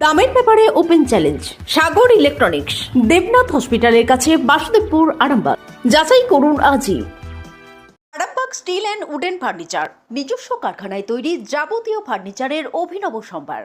দামের ব্যাপারে open challenge সাগর electronics, Debnath হসপিটালের কাছে, বাসুদেবপুর, আরামবাগ। যাচাই করুন আজই। Arambagh steel and wooden furniture, নিজস্ব কারখানায় তৈরি যাবতীয় ফার্নিচারের অভিনব সম্ভার।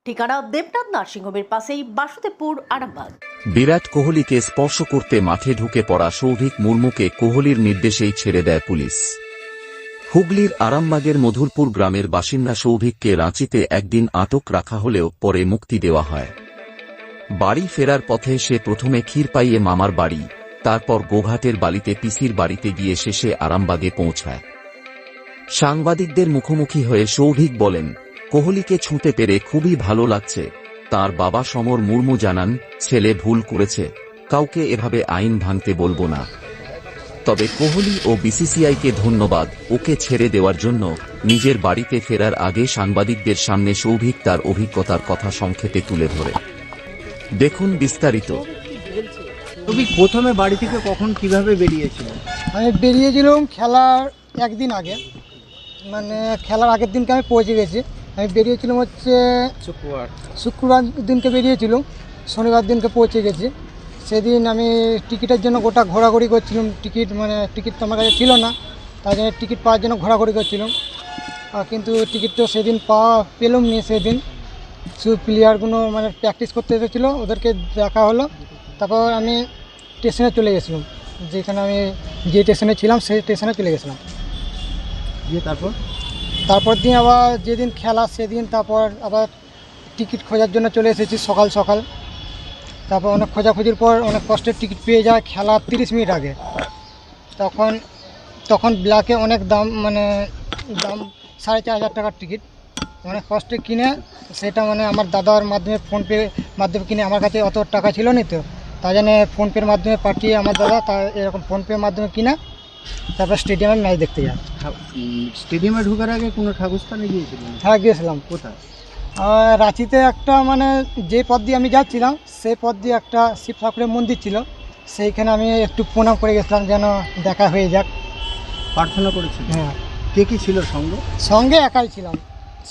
ঠিকানা দেবনাথ নার্সিংহোমের পাশেই, বাসুদেবপুর, আরামবাগ। বিরাট কোহলিকে স্পর্শ করতে মাঠে ঢুকে পড়া সৌভিক মুর্মুকে কোহলির নির্দেশেই ছেড়ে দেয় পুলিশ। হুগলির আরামবাগের মধুরপুর গ্রামের বাসিন্দা সৌভিককে রাঁচিতে একদিন আটক রাখা হলেও পরে মুক্তি দেওয়া হয়। বাড়ি ফেরার পথে সে প্রথমে ক্ষীরপাইয়ে মামার বাড়ি, তারপর গোঘাটের বালিতে পিসির বাড়িতে গিয়ে শেষে আরামবাগে পৌঁছায়। সাংবাদিকদের মুখোমুখি হয়ে সৌভিক বলেন, কোহলিকে ছুঁতে পেরে খুবই ভালো লাগছে। তার বাবা সমর মুর্মু জানান, ছেলে ভুল করেছে, কাউকে এভাবে আইন ভাঙতে বলবো না। তবে কোহলি ও বিসিসিআইকে ধন্যবাদ ওকে ছেড়ে দেওয়ার জন্য। নিজের বাড়িতে ফেরার আগে সাংবাদিকদের সামনে সৌভিক তার অভিজ্ঞতার কথা সংক্ষেপে তুলে ধরে। দেখুন বিস্তারিত। তুমি প্রথমে বাড়ি থেকে কখন কিভাবে বেরিয়েছিলে? আমি বেরিয়েছিলাম খেলার একদিন আগে, মানে খেলার আগের দিনকে আমি পৌঁছে গেছি। আমি বেরিয়েছিলাম হচ্ছে শুক্রবার দিনকে বেরিয়েছিলাম, শনিবার দিনকে পৌঁছে গেছি। সেদিন আমি টিকিটের জন্য গোটা ঘোরাঘুরি করছিলাম। টিকিট তো আমার কাছে ছিল না, তাই জন্য টিকিট পাওয়ার জন্য ঘোরাঘুরি করছিলাম। কিন্তু টিকিট তো সেদিন পেলাম নি। সেদিন শুধু প্লেয়ারগুলো প্র্যাকটিস করতে এসেছিলো, ওদেরকে দেখা হলো। তারপর আমি স্টেশনে চলে গেছিলাম, যেখানে আমি যে স্টেশনে ছিলাম সেই স্টেশনে চলে গেছিলাম। দিয়ে তারপর দিন আবার যেদিন খেলা সেদিন তারপর আবার টিকিট খোঁজার জন্য চলে এসেছি সকাল সকাল। তারপর অনেক খোঁজাখুঁজির পর অনেক কষ্টের টিকিট পেয়ে যায় খেলা 30 মিনিট আগে। তখন ব্ল্যাকে অনেক দাম, দাম 4,500 টাকার টিকিট। অনেক কষ্টে কিনে সেটা আমার দাদার মাধ্যমে, ফোনপে মাধ্যমে কিনে। আমার কাছে অত টাকা ছিল না, তো তাই জন্য ফোনপের মাধ্যমে পাঠিয়ে আমার দাদা এরকম ফোনপের মাধ্যমে কিনা তারপর স্টেডিয়ামে ম্যাচ দেখতে যায়। স্টেডিয়ামে ঢোকার আগে কোনো ঠাকুরস্থানে গিয়েছিলেন? হ্যাঁ, গিয়েছিলাম। কোথায়? রাঁচিতে একটা যে পথ দিয়ে আমি যাচ্ছিলাম সেই পথ দিয়ে একটা শিব ঠাকুরের মন্দির ছিল, সেইখানে আমি একটু প্রণাম করে গেছিলাম যেন দেখা হয়ে যাক। প্রার্থনা করেছিল? হ্যাঁ। কে ছিল সঙ্গে? একাই ছিলাম,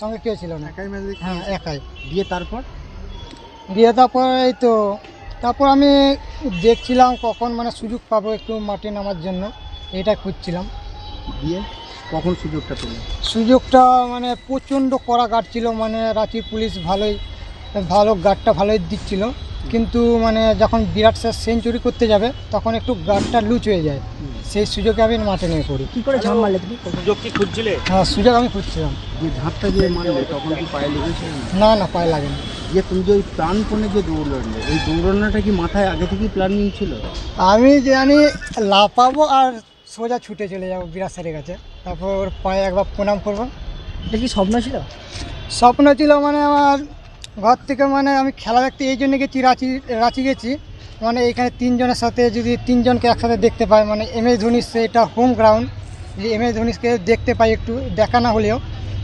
সঙ্গে কেউ ছিল না। একাই ম্যাচ? হ্যাঁ, একাই। দিয়ে তারপর এই তো তারপর আমি দেখছিলাম কখন সুযোগ পাবো একটু মাঠে নামার জন্য, এটা খুঁজছিলাম। দিয়ে কখন সুযোগটা পেলেন? সুযোগটা প্রচণ্ড কড়া গার্ড ছিল, রাঁচি পুলিশ ভালো গার্ডটা ভালোই দিচ্ছিল। কিন্তু যখন বিরাট স্যার সেঞ্চুরি করতে যাবে তখন একটু গার্ডটা লুজ হয়ে যায়। সেই সুযোগে আমি মাঠে নেমে পড়ি। কী করে ঝাঁপ মারলে তুমি? সুযোগ কি খুঁজছিলে? হ্যাঁ, সুযোগ আমি খুঁজছিলাম। যে ঝাঁপটা যে মারলে তখন কি পায়ে লেগেছিল? না, পায়ে লাগেনি। যে তুমি যে ওই প্রাণপণে যে দৌড়লে, ওই দৌড়ানোটা কি মাথায় আগে থেকেই প্ল্যানিং ছিল? আমি জানি লাফাবো আর সোজা ছুটে চলে যাবো বিরাট স্যারের কাছে, তারপর ওর পায়ে একবার প্রণাম করবো। এটা কি স্বপ্ন ছিল? স্বপ্ন ছিল আমার ঘর থেকে আমি খেলা দেখতে এই জন্য গেছি, রাঁচি গেছি। এইখানে 3 জনের সাথে যদি 3 জনকে একসাথে দেখতে পাই, MS ধোনি, সেটা হোম গ্রাউন্ড, যে MS ধোনিকে দেখতে পাই একটু দেখা না হলেও।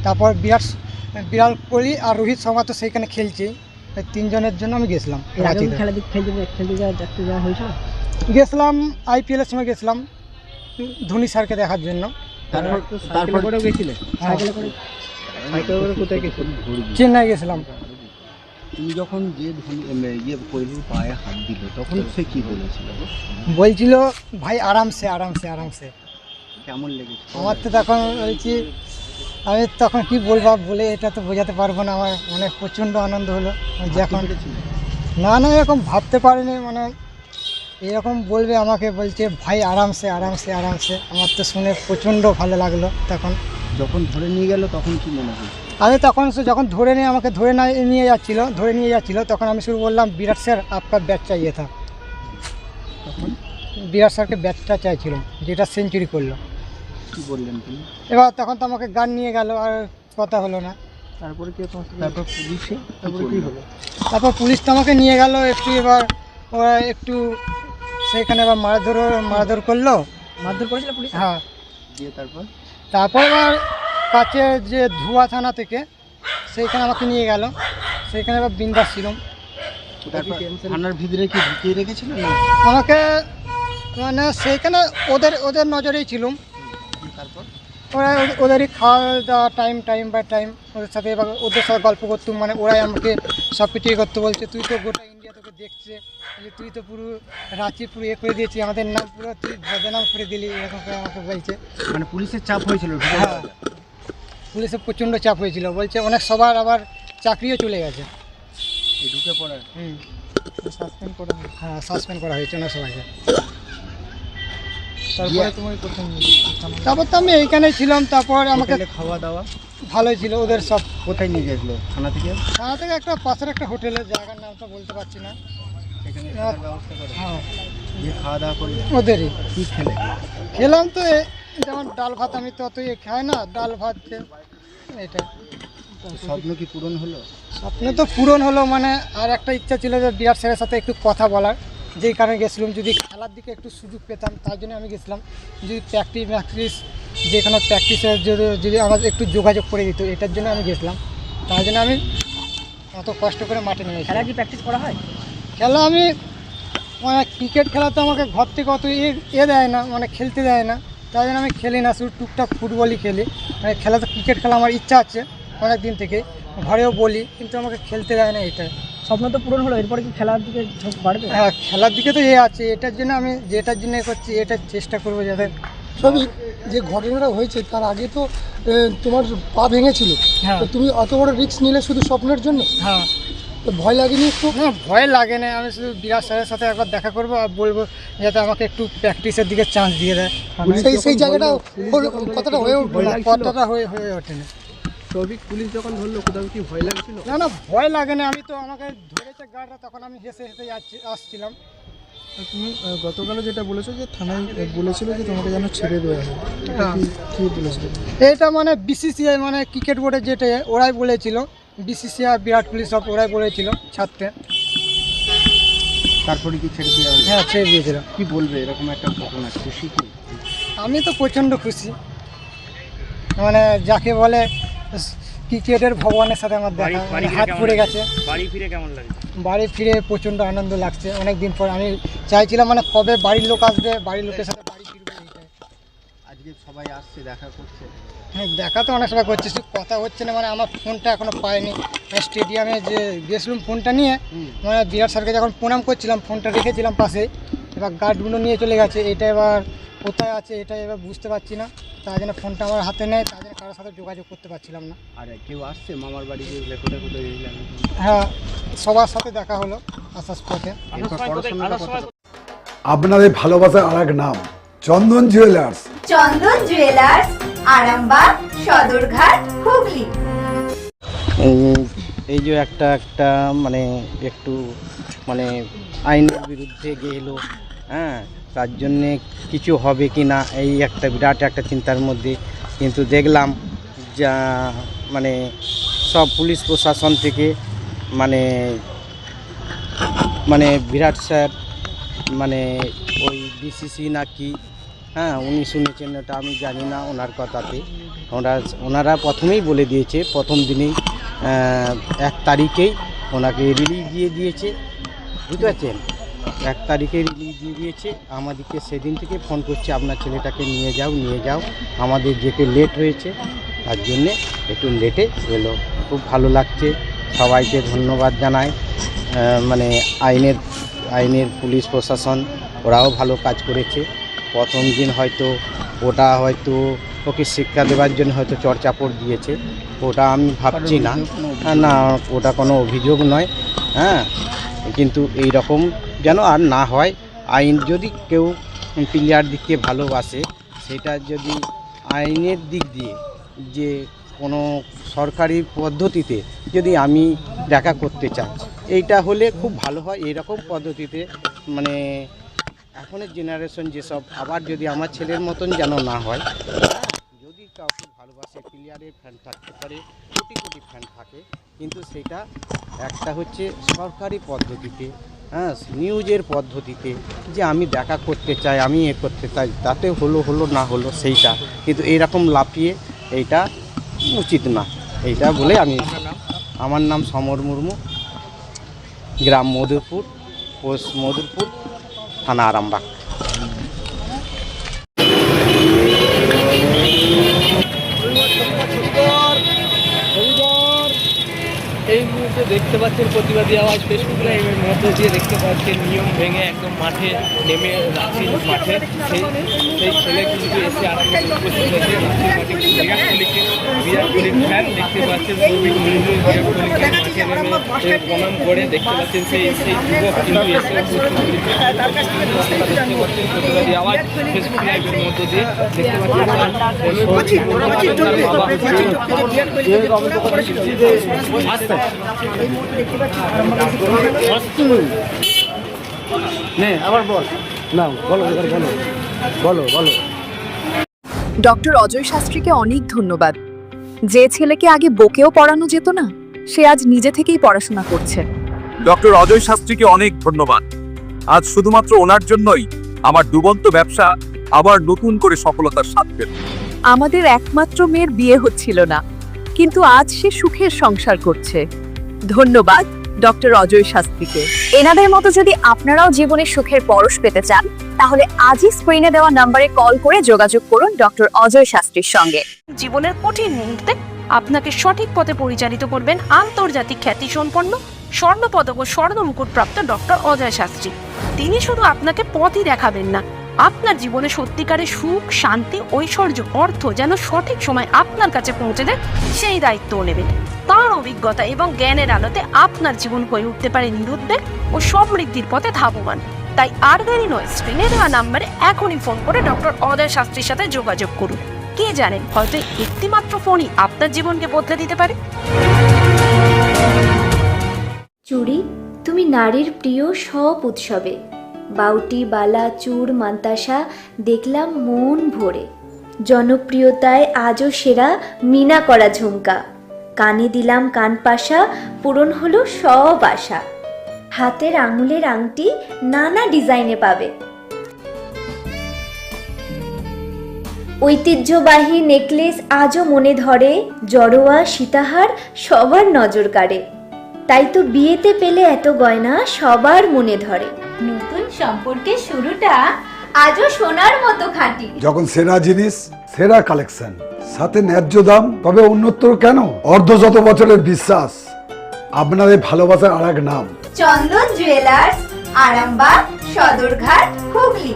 তারপর বিরাট কোহলি আর রোহিত শর্মা তো সেইখানে খেলছে, 3 জনের জন্য আমি গেছিলাম রাঁচিতে। দেখতে যাওয়া হয়েছিল? গেছিলাম IPL-এর সময় গেছিলাম ধোনি স্যারকে দেখার জন্য। তারপরে গেছিলে? কোথায় গেছিল? চেন্নাই গেছিলাম। তুমি যখন যে কোহলির পায়ে হাত দিল তখন সে কি বলছিল ভাই আরামসে আরামসে আরামসে। কেমন লেগেছে? আমার তো তখন বলছি, আমি তখন কি বলে এটা তো বোঝাতে পারবো না। আমার প্রচণ্ড আনন্দ হলো। যখন না এরকম ভাবতে পারিনি, এরকম বলবে আমাকে, বলছে ভাই আরামসে আরামসে আরামসে। আমার তো শুনে প্রচণ্ড ভালো লাগলো। তখন যখন ধরে নিয়ে গেল তখন কি মনে হয়েছে? আমি তখন যখন আমাকে ধরে নিয়ে যাচ্ছিল তখন আমি শুরু বললাম, বিরাট স্যার আপনার ব্যাট চাইয়ে থা। তখন বিরাট স্যারকে ব্যাটটা চাইছিল, যেটা সেঞ্চুরি করলো। কি বললেন তুমি? এবার তখন তো আমাকে গান নিয়ে গেল, আর কথা হলো না। তারপরে কি? তারপর পুলিশে কি হলো? তারপর পুলিশ তো আমাকে নিয়ে গেল একটু। এবার ওরা একটু সেখানে আবার মারধর করলো। মারধর করেছিল পুলিশ? হ্যাঁ। দিয়ে তারপর আবার কাছে যে ধুয়া থানা থেকে সেইখানে আমাকে নিয়ে গেল। সেইখানে আবার বিন্দাস ছিলাম। থানার ভিতরে কি ঢুকিয়ে রেখেছিল না আমাকে? সেইখানে ওদের নজরেই ছিলাম। ওরা ওদেরই খাওয়া দাওয়া টাইম বাই টাইম ওদের সাথে, এবার ওদের সাথে গল্প করতুম, মানে ওরাই আমাকে সব কিছু করতে বলছে, তুই তো গোটা ইন্ডিয়া তোকে দেখছে, তুই তো পুরো রাঁচি পুরো করে দিয়েছি, আমাদের নাম পুরো তুই বদনাম করে দিলি, এরকম করে আমাকে বলছে। মানে পুলিশের চাপ হয়েছিল? হ্যাঁ, পুলিশের প্রচণ্ড চাপ হয়েছিল, বলছে অনেক সবার আবার চাকরিও চলে গেছে। এই ঢুকে পড়ার সাসপেন্ড করা, হ্যাঁ সাসপেন্ড করা হয়েছে না সবাইকে। তারপরে তোমার প্রথম তারপর তো আমি এইখানেই ছিলাম, তারপর আমাকে খাওয়া দাওয়া ভালোই ছিল ওদের সব। কোথায় নিয়ে গেছিলো? থানা থেকে? থানা থেকে একটা পাশের একটা হোটেলের জায়গার নামটা বলতে পারছি না। সেখানে থাকার ব্যবস্থা করে? হ্যাঁ, খাওয়া দাওয়া করে ওদেরই। কী খেলে? খেলাম তো যেমন ডাল ভাত, আমি তো অত খাই না, ডাল ভাত এটা। স্বপ্ন কি পূরণ হলো? স্বপ্ন তো পূরণ হলো, মানে আর একটা ইচ্ছা ছিল যে বিরাট স্যারের সাথে একটু কথা বলার, যেই কারণে গেছিলাম, যদি খেলার দিকে একটু সুযোগ পেতাম তার জন্য আমি গেছিলাম। যদি প্র্যাকটিস যেখানে প্র্যাকটিসের যদি আমার একটু যোগাযোগ করে দিত, এটার জন্য আমি গেছিলাম, তার জন্য আমি অত কষ্ট করে মাঠে নেমে। খেলা কি প্র্যাকটিস করা হয়? খেলা আমি মানে ক্রিকেট খেলা তো আমাকে ঘর থেকে অত দেয় না, মানে খেলতে দেয় না, তাই জন্য আমি খেলি না, শুধু টুকটাক ফুটবলই খেলি। মানে খেলা তো ক্রিকেট খেলা আমার ইচ্ছা আছে অনেক দিন থেকে, ঘরেও বলি, কিন্তু আমাকে খেলতে দেয় না। এটা স্বপ্ন তো পূরণ হলো, এরপরে কি খেলার দিকে ঝোঁক বাড়বে? হ্যাঁ, খেলার দিকে তো আছে, এটার জন্য আমি যেটার জন্য করছি এটার চেষ্টা করবো যাতে। সবই যে ঘটনাটা হয়েছে তার আগে তো তোমার পা ভেঙেছিল, হ্যাঁ। তো তুমি অত বড় রিস্ক নিলে শুধু স্বপ্নের জন্য, হ্যাঁ, তো ভয় লাগেনি একটু? না ভয় লাগে না, আমি শুধু বিরাট স্যারের সাথে একবার দেখা করবো আর বলবো যাতে আমাকে একটু প্র্যাকটিসের দিকে চান্স দিয়ে দেয়। সেই জায়গাটা কথাটা হয়ে উঠবে না। কথাটা হয়ে ওঠে না। টপিক পুলিশ যখন ধরলো কোথাও কি ভয় লাগছিল? না ভয় লাগে না, আমি তো আমাকে ধরেছে গার্ডরা, তখন আমি হেসে আসছিলাম। তুমি গতকালও যেটা বলেছো যে থানায় বলেছিল যে তোমাকে যেন ছেড়ে দেওয়া হয়, কি বলেছিল? এটা মানে বিসিসিআই মানে ক্রিকেট বোর্ডে যেটা ওরাই বলেছিল, বিসিসিআই বিরাট কোহলি সব ওরাই বলেছিল ছাড়তে। তারপরে কি ছেড়ে দেওয়া হলো? হ্যাঁ, ছেড়ে দিয়েছিল। কি বলবে এরকম একটা ঘটনা? খুশি কি? আমি তো প্রচণ্ড খুশি, মানে যাকে বলে ক্রিকেটের ভগবানের সাথে আমার দেখা, মানে হাত পড়ে গেছে। বাড়ি ফিরে কেমন লাগে? বাড়ি ফিরে প্রচণ্ড আনন্দ লাগছে, অনেক দিন পর। আমি চাইছিলাম মানে কবে বাড়ির লোক আসবে, বাড়ির লোকের সাথে বাড়ি ফিরবো, এইটাই। আজকে সবাই আসছে, দেখা করছে? হ্যাঁ, দেখা তো অনেক সময় করছে, শুধু কথা হচ্ছে না। মানে আমার ফোনটা এখনও পাইনি, স্টেডিয়ামে যে গেছিলাম ফোনটা নিয়ে, মানে বিরাট স্যারকে যখন প্রণাম করছিলাম ফোনটা রেখেছিলাম পাশে, এবার গার্ডগুলো নিয়ে চলে গেছে, এটা এবার কোথায় আছে এটা এবার বুঝতে পারছি না, তার জন্য ফোনটা আমার হাতে নেয়, তার জন্য কারোর সাথে যোগাযোগ করতে পারছিলাম না। আর কেউ আসছে মামার বাড়ি গিয়ে কোথায় কোথায় গেছিলেন? হ্যাঁ, সবার সাথে দেখা হলো আসার পথে। এরপর পড়াশোনাটা কতটা? আপনাদের ভালোবাসার আর এক নাম চন্দন জুয়েলার্স। চন্দন জুয়েলার্স, আরামবাগ, সদরঘাট, হুগলি। এই যে একটা মানে একটু মানে আইনের বিরুদ্ধে গেলো, হ্যাঁ, তার জন্যে কিছু হবে কি না এই একটা বিরাট একটা চিন্তার মধ্যে। কিন্তু দেখলাম যা মানে সব পুলিশ প্রশাসন থেকে মানে বিরাট স্যার মানে ওই বিসিসি নাকি, হ্যাঁ, উনি শুনেছেন, ওটা আমি জানি না ওনার কথাতে। ওনারা প্রথমেই বলে দিয়েছে, প্রথম দিনেই 1 তারিখেই ওনাকে রিলিজ দিয়ে দিয়েছে, বুঝতে পারছেন? 1 তারিখে রিলিজ দিয়ে দিয়েছে। আমাদেরকে সেদিন থেকে ফোন করছে, আপনার ছেলেটাকে নিয়ে যাও। আমাদের যেতে লেট হয়েছে, তার জন্যে একটু লেটে এলো। খুব ভালো লাগছে, সবাইকে ধন্যবাদ জানাই। মানে আইনের পুলিশ প্রশাসন ওরাও ভালো কাজ করেছে। প্রথম দিন হয়তো ওকে শিক্ষা দেওয়ার জন্য হয়তো চড়চাপড় দিয়েছে, ওটা আমি ভাবছি না, ওটা কোনো অভিযোগ নয়, হ্যাঁ। কিন্তু এই রকম যেন আর না হয়। আইন যদি কেউ প্লেয়ার দিকে ভালোবাসে, সেটা যদি আইনের দিক দিয়ে যে কোনো সরকারি পদ্ধতিতে যদি আমি দেখা করতে চাই, এইটা হলে খুব ভালো হয়। এইরকম পদ্ধতিতে মানে এখনের জেনারেশন যেসব, আবার যদি আমার ছেলের মতন যেন না হয়। যদি কাউকে ভালোবাসে, প্লেয়ারের ফ্যান থাকতে পারে, কোটি কোটি ফ্যান থাকে, কিন্তু সেটা একটা হচ্ছে সরকারি পদ্ধতিতে, হ্যাঁ, নিউজের পদ্ধতিতে, যে আমি দেখা করতে চাই, আমি করতে চাই, তাতে হলো না হলো সেইটা। কিন্তু এইরকম লাফিয়ে এইটা উচিত না, এইটা বলে আমি। আমার নাম সমর মুর্মু, গ্রাম মধুরপুর, পোস্ট মধুরপুর, থানা আরামবাগ। এই মুহূর্তে দেখতে পাচ্ছেন প্রতিবাদী আওয়াজ ফেসবুক লাইভের মধ্যে দিয়ে দেখতে পাচ্ছেন নিয়ম ভেঙে একদম মাঠে নেমে রাঁচির মাঠে সেই ছেলে কিন্তু এসে আরামবাগে উপস্থিত হয়েছে রাঁচির মাঠে বিরাট কোহলির ফ্যান দেখতে পাচ্ছেন সৌভিক মুর্মু বিরাট কোহলিকে মাঠে নেমে প্রণাম করে দেখতে পাচ্ছেন সেই যুবক কিন্তু এসে উপস্থিত হয়েছে আপনারা দেখতে পাচ্ছেন প্রতিবাদী আওয়াজ ফেসবুক লাইভের মধ্যে দিয়ে দেখতে পাচ্ছেন ডক্টর অজয় শাস্ত্রীকে অনেক ধন্যবাদ। যে ছেলেকে আগে বকেও পড়ানো যেত না, সে আজ নিজে থেকেই পড়াশোনা করছে। ডক্টর অজয় শাস্ত্রীকে অনেক ধন্যবাদ। আজ শুধুমাত্র ওনার জন্যই আমার ডুবন্ত ব্যবসা আবার নতুন করে সফলতার স্বাদ পেল। আমাদের একমাত্র মেয়ের বিয়ে হচ্ছিল না, কিন্তু আজ সে সুখের সংসার করছে। ধন্যবাদ ডক্টর অজয় শাস্ত্রীকে। এনাদের মতো যদি আপনারাও জীবনে সুখের পরশ পেতে চান, তাহলে আজই স্ক্রিনে দেওয়া নম্বরে কল করে যোগাযোগ করুন ডক্টর অজয় শাস্ত্রীর সঙ্গে। জীবনের কঠিন মুহূর্তে আপনাকে সঠিক পথে পরিচালিত করবেন আন্তর্জাতিক খ্যাতিসম্পন্ন স্বর্ণপদক ও স্বর্ণ মুকুটপ্রাপ্ত ডক্টর অজয় শাস্ত্রী। তিনি শুধু আপনাকে পথই দেখাবেন না, আপনার জীবনে সত্যিকারের সুখ, শান্তি, ঐশ্বর্য, অর্থ যেন সঠিক সময় আপনার কাছে পৌঁছে দেয় সেই দায়িত্বও নেবেন। তার অভিজ্ঞতা এবং জ্ঞানের আলোতে আপনার জীবন হয়ে উঠতে পারে নিরুদ্বেগ ও সমৃদ্ধির পথে ধাবমান। তাই আর দেরি নয়, স্ক্রিনে দেওয়া নাম্বারে এখনই ফোন করে ডক্টর অজয় শাস্ত্রীর সাথে যোগাযোগ করুন। কে জানেন, হয়তো একটি মাত্র ফোনই আপনার জীবনকে বদলে দিতে পারে। চুড়ি, তুমি নারীর প্রিয় সব উৎসবে বাউটি, বালা, চূড়, মান্তাসা দেখলাম মন ভরে। জনপ্রিয়তায় আজও সেরা মিনা করা ঝুমকা, কানে দিলাম কানপাশা, পূরণ হলো সব আশা। হাতের আঙুলের আংটি নানা ডিজাইনে পাবে, ঐতিহ্যবাহী নেকলেস আজও মনে ধরে। জড়োয়া, সীতাহার সবার নজর কাড়ে, তাই তো বিয়েতে পেলে এত গয়না সবার মনে ধরে। নতুন সম্পর্কের শুরুটা আজও সোনার মতো খাঁটি। যখন সেরা জিনিস, সেরা কালেকশন, সাথে ন্যায্য দাম, তবে উন্নতর কেন? অর্ধশত বছরের বিশ্বাস, আপনাদের ভালোবাসার আর এক নাম চন্দন জুয়েলার্স, আরামবাগ, সদরঘাট, হুগলি।